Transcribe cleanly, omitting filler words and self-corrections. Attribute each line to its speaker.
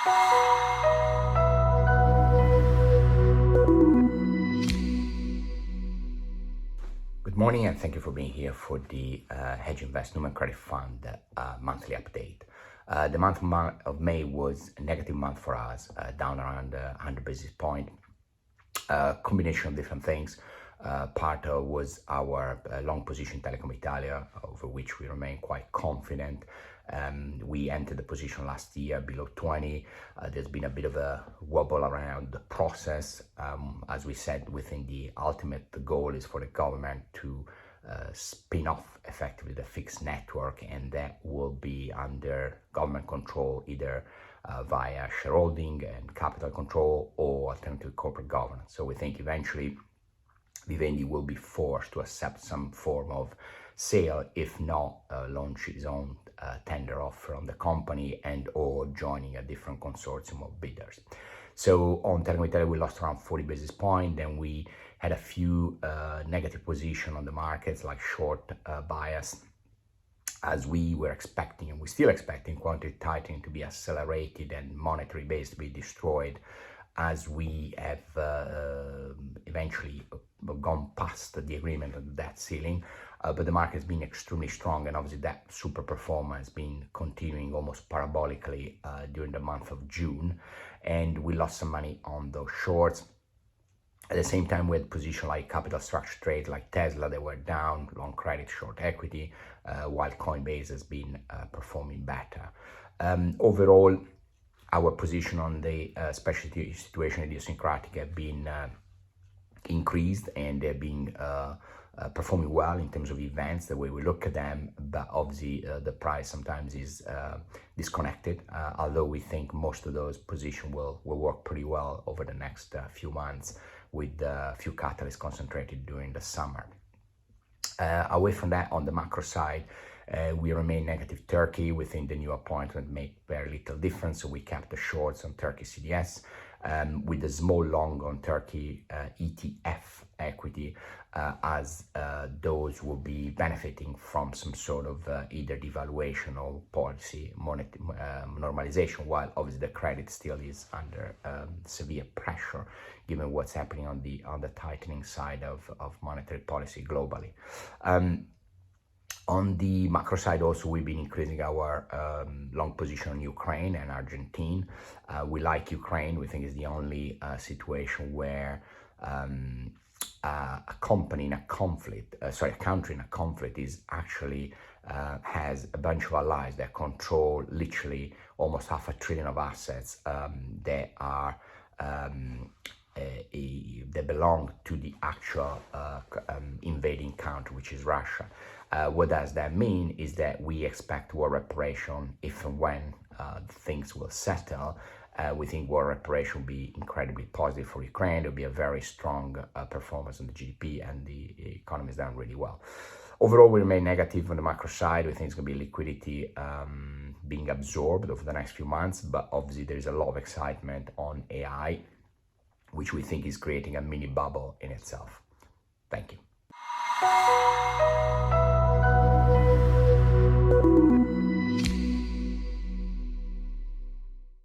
Speaker 1: Good morning, and thank you for being here for the Hedge Invest Newman Credit Fund monthly update. The month of May was a negative month for us, down around 100 basis points. Combination of different things. Part was our long position Telecom Italia, over which we remain quite confident. We entered the position last year below 20. There's been a bit of a wobble around the process. As we said, we think the ultimate goal is for the government to spin off effectively the fixed network, and that will be under government control, either via shareholding and capital control or alternative corporate governance. So we think eventually Vivendi will be forced to accept some form of sale, if not launch its own tender offer on the company and or joining a different consortium of bidders. So on Telecom Italia, we lost around 40 basis points. Then we had a few negative positions on the markets, like short bias, as we were expecting, and we're still expecting quantitative tightening to be accelerated and monetary base to be destroyed, as we have eventually gone past the agreement on the debt ceiling. But the market has been extremely strong, and obviously that super performance has been continuing almost parabolically during the month of June, and we lost some money on those shorts. At the same time, we had positions like capital structure trades like Tesla that were down, long credit, short equity, while Coinbase has been performing better. Overall, our position on the specialty situation idiosyncratic have been increased, and they've been performing well in terms of events, the way we look at them, but obviously the price sometimes is disconnected, although we think most of those positions will work pretty well over the next few months, with a few catalysts concentrated during the summer. Away from that, on the macro side, we remain negative Turkey. We think the new appointment made very little difference, so we kept the shorts on Turkey CDS, with a small long on Turkey ETF equity, as those will be benefiting from some sort of either devaluation or policy normalization, while obviously the credit still is under severe pressure given what's happening on the tightening side of monetary policy globally. On the macro side also, we've been increasing our long position on Ukraine and Argentina. We like Ukraine. We think it's the only situation where a country in a conflict is actually has a bunch of allies that control literally almost $500 billion of assets that are that belong to the actual invading country, which is Russia. What does that mean is that we expect war reparation if and when things will settle. We think war reparation will be incredibly positive for Ukraine. There will be a very strong performance on the GDP, and the economy is done really well. Overall, we remain negative on the macro side. We think it's going to be liquidity being absorbed over the next few months, but obviously there is a lot of excitement on AI, which we think is creating a mini bubble in itself. Thank you.